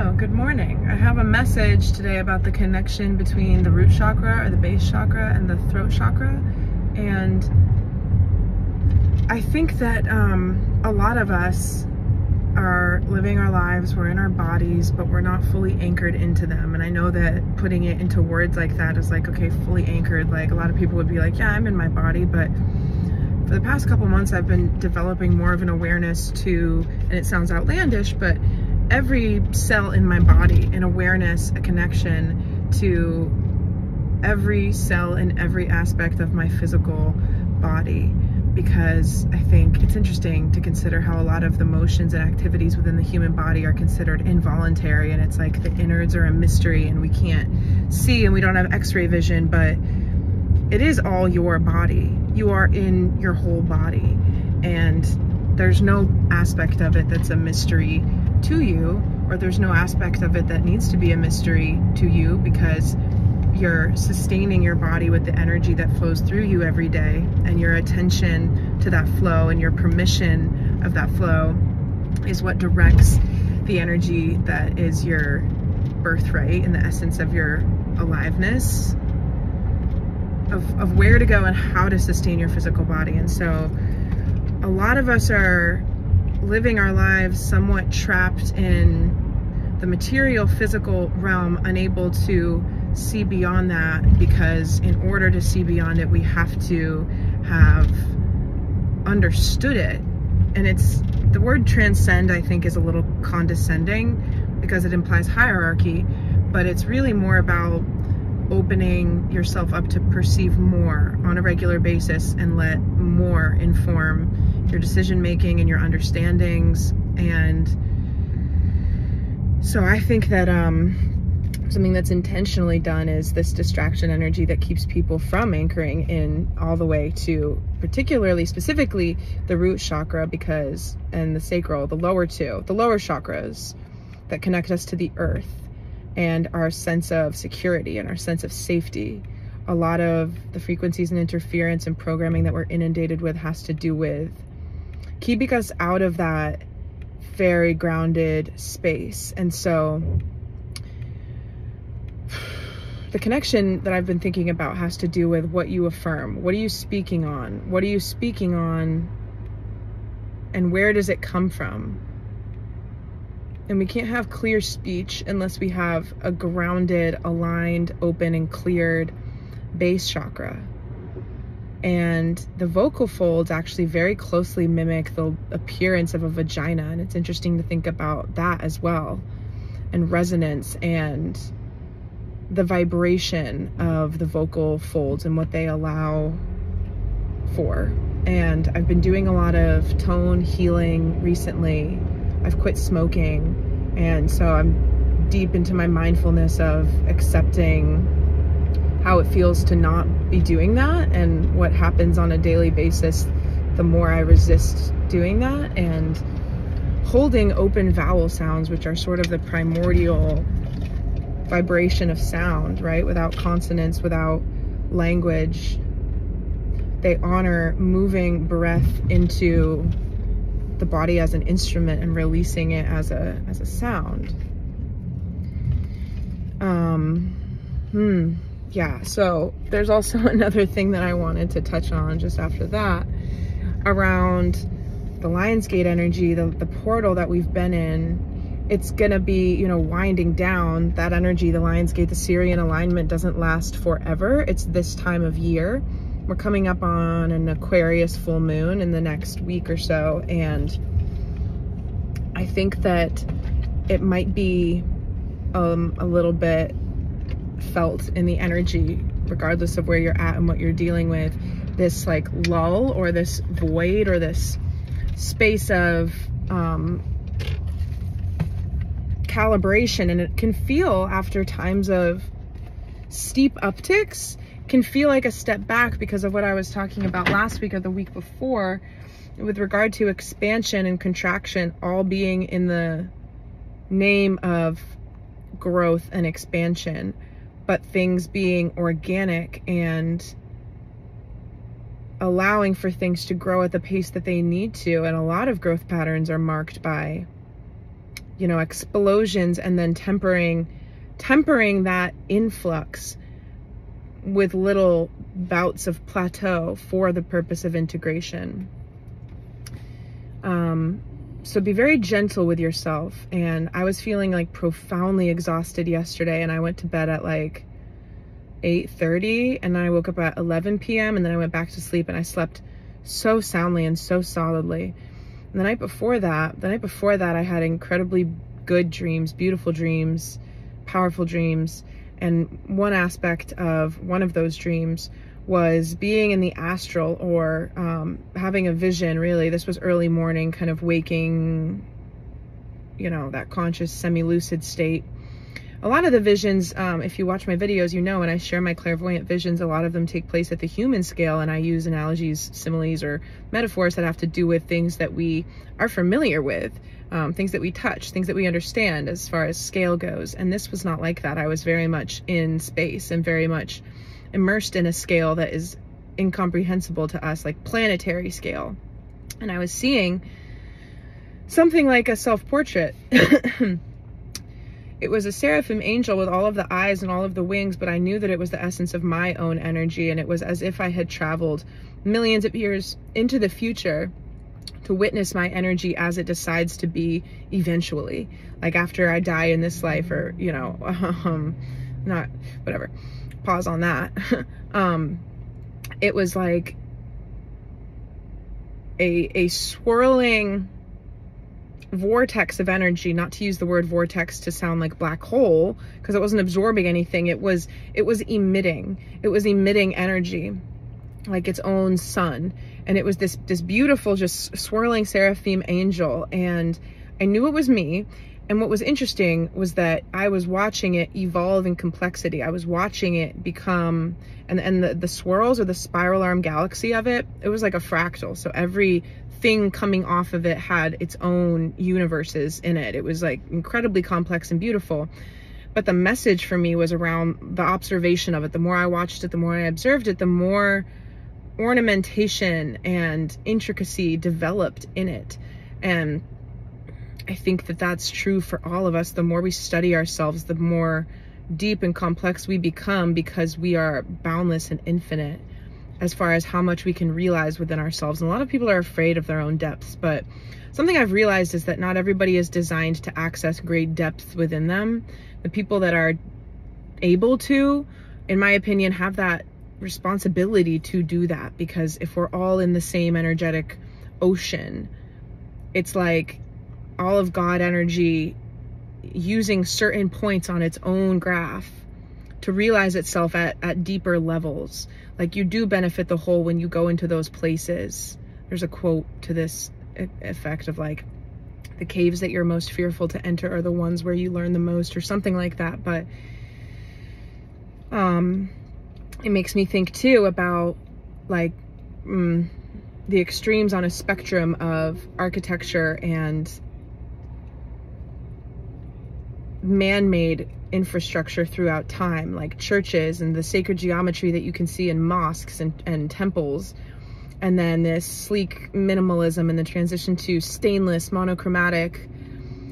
Hello, good morning. I have a message today about the connection between the root chakra or the base chakra and the throat chakra. And I think that a lot of us are living our lives, we're in our bodies, but we're not fully anchored into them. And I know that putting it into words like that is like, okay, fully anchored. Like a lot of people would be like, yeah, I'm in my body, but for the past couple months, I've been developing more of an awareness to, and it sounds outlandish, but every cell in my body, an awareness, a connection to every cell in every aspect of my physical body. Because I think it's interesting to consider how a lot of the motions and activities within the human body are considered involuntary, and it's like the innards are a mystery and we can't see and we don't have x-ray vision, but it is all your body. You are in your whole body, and there's no aspect of it that's a mystery to you, or there's no aspect of it that needs to be a mystery to you, because you're sustaining your body with the energy that flows through you every day, and your attention to that flow and your permission of that flow is what directs the energy that is your birthright and the essence of your aliveness, of where to go and how to sustain your physical body. And so a lot of us are living our lives somewhat trapped in the material physical realm, unable to see beyond that, because in order to see beyond it, we have to have understood it. And it's, the word transcend, I think, is a little condescending because it implies hierarchy, but it's really more about opening yourself up to perceive more on a regular basis and let more inform your decision making and your understandings. And so I think that something that's intentionally done is this distraction energy that keeps people from anchoring in all the way to, particularly specifically, the root chakra, because, and the sacral, the lower two, the lower chakras that connect us to the earth and our sense of security and our sense of safety. A lot of the frequencies and interference and programming that we're inundated with has to do with keeping us out of that very grounded space. And so the connection that I've been thinking about has to do with what you affirm. What are you speaking on? What are you speaking on? And where does it come from? And we can't have clear speech unless we have a grounded, aligned, open, and cleared base chakra. And the vocal folds actually very closely mimic the appearance of a vagina. And it's interesting to think about that as well. And resonance and the vibration of the vocal folds and what they allow for. And I've been doing a lot of tone healing recently. I've quit smoking, and so I'm deep into my mindfulness of accepting how it feels to not be doing that, and what happens on a daily basis the more I resist doing that, and holding open vowel sounds, which are sort of the primordial vibration of sound, right? Without consonants, without language. They honor moving breath into the body as an instrument and releasing it as a sound. Yeah, so there's also another thing that I wanted to touch on just after that, around the Lionsgate energy, the portal that we've been in. It's gonna be, you know, winding down. That energy, the Lionsgate, the Syrian alignment doesn't last forever. It's this time of year. We're coming up on an Aquarius full moon in the next week or so, and I think that it might be a little bit felt in the energy, regardless of where you're at and what you're dealing with, this like lull or this void or this space of calibration. And it can feel, after times of steep upticks, can feel like a step back because of what I was talking about last week or the week before with regard to expansion and contraction all being in the name of growth and expansion, but things being organic and allowing for things to grow at the pace that they need to. And a lot of growth patterns are marked by you know, explosions, and then tempering that influx with little bouts of plateau for the purpose of integration. So be very gentle with yourself. And I was feeling like profoundly exhausted yesterday, and I went to bed at like 8:30, and then I woke up at 11 p.m. and then I went back to sleep, and I slept so soundly and so solidly. And the night before that, I had incredibly good dreams, beautiful dreams, powerful dreams. And one aspect of one of those dreams was being in the astral, or having a vision, really. This was early morning, kind of waking, you know, that conscious semi-lucid state. A lot of the visions, if you watch my videos, you know, and I share my clairvoyant visions, a lot of them take place at the human scale, and I use analogies, similes, or metaphors that have to do with things that we are familiar with, things that we touch, things that we understand as far as scale goes. And this was not like that. I was very much in space and very much immersed in a scale that is incomprehensible to us, like planetary scale. And I was seeing something like a self-portrait. It was a seraphim angel with all of the eyes and all of the wings, but I knew that it was the essence of my own energy, and it was as if I had traveled millions of years into the future to witness my energy as it decides to be eventually, like after I die in this life, or, you know, not, whatever, pause on that. It was like a swirling vortex of energy, not to use the word vortex to sound like black hole, because it wasn't absorbing anything. It was emitting energy like its own sun. And it was this beautiful, just swirling seraphim angel. And I knew it was me. And what was interesting was that I was watching it evolve in complexity. I was watching it become, and the swirls, or the spiral arm galaxy of it, it was like a fractal. So every thing coming off of it had its own universes in it. It was like incredibly complex and beautiful. But the message for me was around the observation of it. The more I watched it, the more I observed it, the more ornamentation and intricacy developed in it. And I think that that's true for all of us. The more we study ourselves, the more deep and complex we become, because we are boundless and infinite as far as how much we can realize within ourselves. And a lot of people are afraid of their own depths, but something I've realized is that not everybody is designed to access great depth within them. The people that are able to, in my opinion, have that responsibility to do that, because if we're all in the same energetic ocean, it's like all of God energy using certain points on its own graph to realize itself at deeper levels. Like, you do benefit the whole when you go into those places. There's a quote to this effect of like, the caves that you're most fearful to enter are the ones where you learn the most, or something like that. But it makes me think too about like the extremes on a spectrum of architecture and man-made infrastructure throughout time, like churches and the sacred geometry that you can see in mosques and temples, and then this sleek minimalism and the transition to stainless monochromatic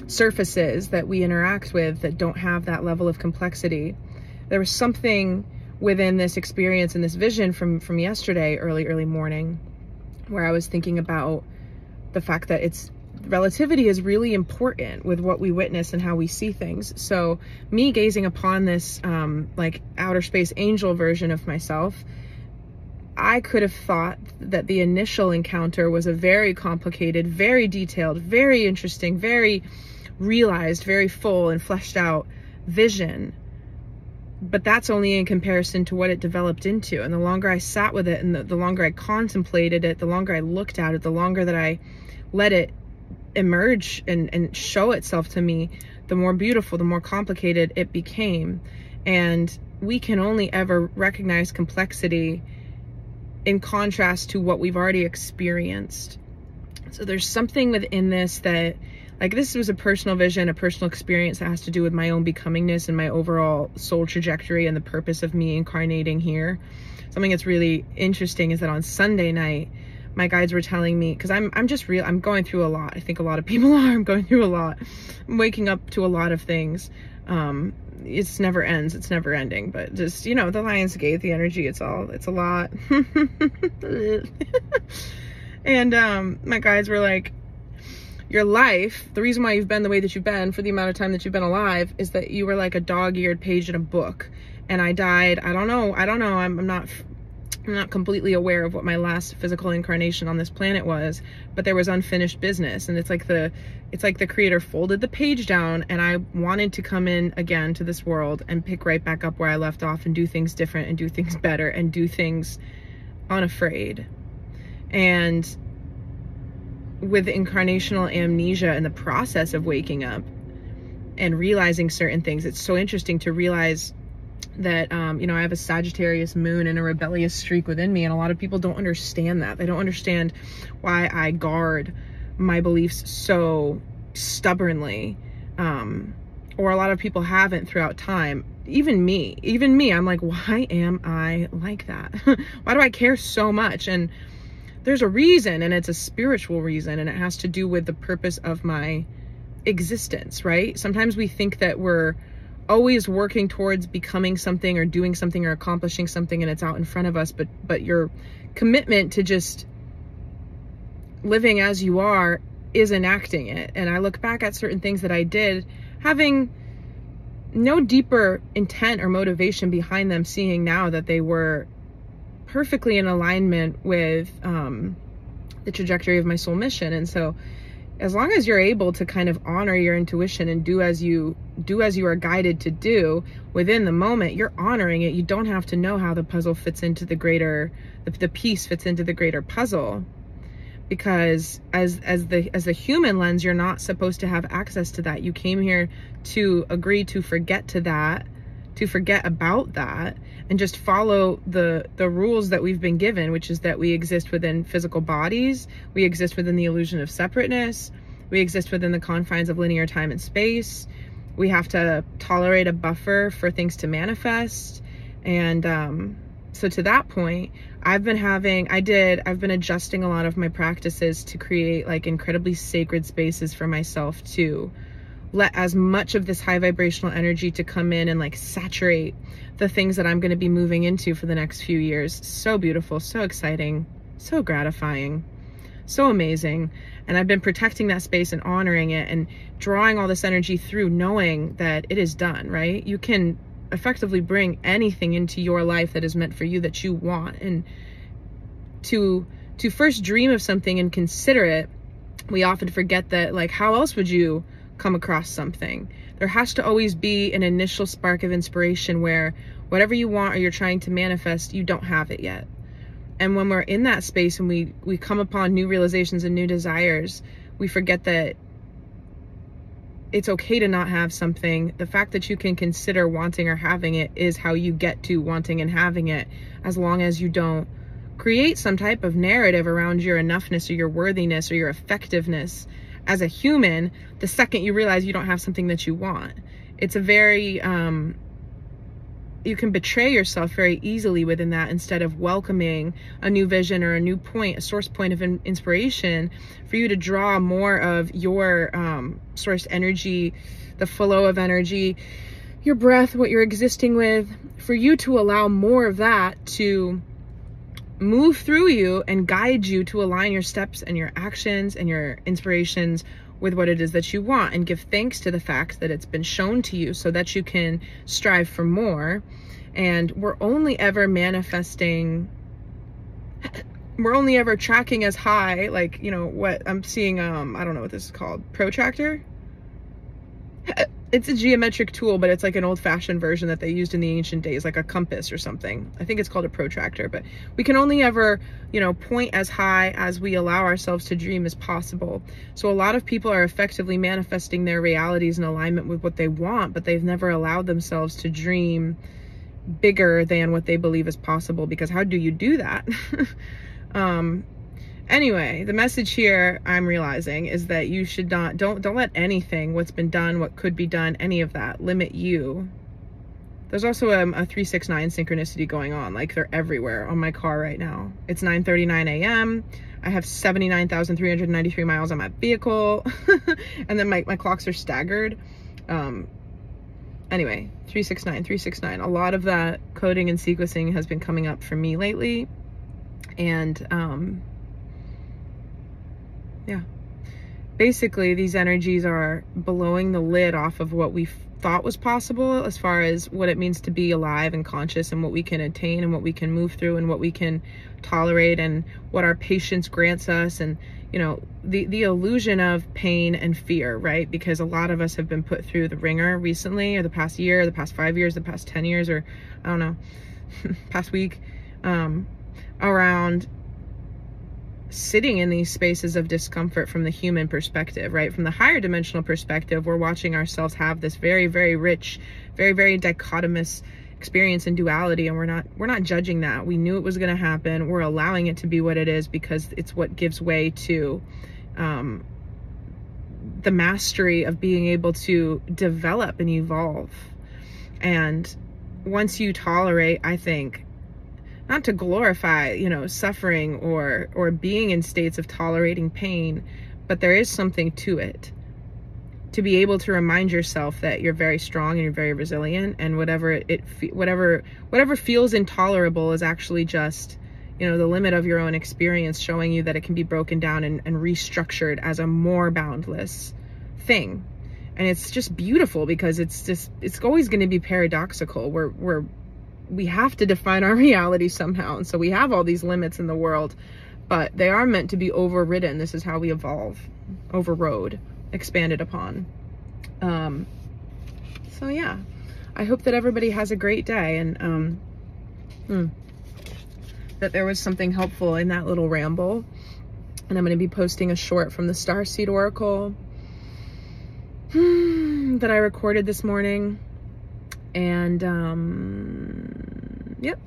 surfaces that we interact with that don't have that level of complexity. There was something within this experience and this vision from yesterday, early morning, where I was thinking about the fact that relativity is really important with what we witness and how we see things. So me gazing upon this like outer space angel version of myself, I could have thought that the initial encounter was a very complicated, very detailed, very interesting, very realized, very full and fleshed out vision. But that's only in comparison to what it developed into. And the longer I sat with it, and the longer I contemplated it, the longer I looked at it, the longer that I let it emerge and show itself to me, the more beautiful, the more complicated it became. And we can only ever recognize complexity in contrast to what we've already experienced. So there's something within this that, like, this was a personal vision, a personal experience that has to do with my own becomingness and my overall soul trajectory and the purpose of me incarnating here. Something that's really interesting is that on Sunday night, my guides were telling me, because I'm going through a lot. I think a lot of people are. I'm going through a lot. I'm waking up to a lot of things. It's never ends. It's never ending. But just, you know, the Lion's Gate, the energy, it's a lot. And my guides were like, your life, the reason why you've been the way that you've been for the amount of time that you've been alive is that you were like a dog-eared page in a book. And I died, I don't know. I'm not completely aware of what my last physical incarnation on this planet was, but there was unfinished business. And it's like the creator folded the page down, and I wanted to come in again to this world and pick right back up where I left off and do things different and do things better and do things unafraid. And with incarnational amnesia and the process of waking up and realizing certain things, it's so interesting to realize that, you know, I have a Sagittarius moon and a rebellious streak within me. And a lot of people don't understand that. They don't understand why I guard my beliefs so stubbornly. Or a lot of people haven't throughout time. Even me, I'm like, why am I like that? Why do I care so much? And there's a reason, and it's a spiritual reason, and it has to do with the purpose of my existence, right? Sometimes we think that we're always working towards becoming something or doing something or accomplishing something, and it's out in front of us, but your commitment to just living as you are is enacting it. And I look back at certain things that I did having no deeper intent or motivation behind them, seeing now that they were perfectly in alignment with the trajectory of my soul mission. And so as long as you're able to kind of honor your intuition and do as you are guided to do within the moment, you're honoring it. You don't have to know how the puzzle fits into the greater, the piece fits into the greater puzzle, because as the human lens, you're not supposed to have access to that. You came here to agree to forget about that and just follow the rules that we've been given, which is that we exist within physical bodies, we exist within the illusion of separateness, we exist within the confines of linear time and space. We have to tolerate a buffer for things to manifest. And so to that point, I've been adjusting a lot of my practices to create like incredibly sacred spaces for myself to let as much of this high vibrational energy to come in and like saturate the things that I'm going to be moving into for the next few years. So beautiful, so exciting, so gratifying, so amazing. And I've been protecting that space and honoring it and drawing all this energy through, knowing that it is done, right? You can effectively bring anything into your life that is meant for you, that you want. And to first dream of something and consider it, we often forget that, like, how else would you come across something? There has to always be an initial spark of inspiration where whatever you want or you're trying to manifest, you don't have it yet. And when we're in that space and we come upon new realizations and new desires, we forget that it's okay to not have something. The fact that you can consider wanting or having it is how you get to wanting and having it, as long as you don't create some type of narrative around your enoughness or your worthiness or your effectiveness as a human the second you realize you don't have something that you want. It's a very, you can betray yourself very easily within that, instead of welcoming a new vision or a new point, a source point of inspiration for you to draw more of your source energy, the flow of energy, your breath, what you're existing with, for you to allow more of that to move through you and guide you to align your steps and your actions and your inspirations with what it is that you want, and give thanks to the fact that it's been shown to you so that you can strive for more. And we're only ever manifesting, we're only ever tracking as high, like, you know, what I'm seeing, I don't know what this is called, protractor? It's a geometric tool, but it's like an old-fashioned version that they used in the ancient days, like a compass or something. I think it's called a protractor, but we can only ever, you know, point as high as we allow ourselves to dream as possible. So a lot of people are effectively manifesting their realities in alignment with what they want, but they've never allowed themselves to dream bigger than what they believe is possible, because how do you do that? Anyway, the message here I'm realizing is that you should not, don't let anything, what's been done, what could be done, any of that limit you There's also a 369 synchronicity going on. Like, they're everywhere on my car right now. It's 9:39 a.m. I have 79,393 miles on my vehicle. And then my clocks are staggered. Anyway, 369. A lot of that coding and sequencing has been coming up for me lately. And yeah. Basically, these energies are blowing the lid off of what we thought was possible as far as what it means to be alive and conscious, and what we can attain and what we can move through and what we can tolerate and what our patience grants us. And, you know, the illusion of pain and fear, right? Because a lot of us have been put through the ringer recently, or the past year, the past 5 years, the past 10 years, or I don't know, past week, around sitting in these spaces of discomfort from the human perspective, right? From the higher dimensional perspective, we're watching ourselves have this very, very rich, very, very dichotomous experience and duality, and we're not judging that. We knew it was going to happen. We're allowing it to be what it is, because it's what gives way to the mastery of being able to develop and evolve. And once you tolerate, I think, not to glorify, you know, suffering or being in states of tolerating pain, but there is something to it. To be able to remind yourself that you're very strong and you're very resilient, and whatever feels intolerable is actually just, you know, the limit of your own experience, showing you that it can be broken down and restructured as a more boundless thing. And it's just beautiful, because it's always going to be paradoxical. We have to define our reality somehow. And so we have all these limits in the world, but they are meant to be overridden. This is how we evolve, overrode, expanded upon. So yeah, I hope that everybody has a great day, and that there was something helpful in that little ramble. And I'm going to be posting a short from the Starseed Oracle that I recorded this morning. And yep,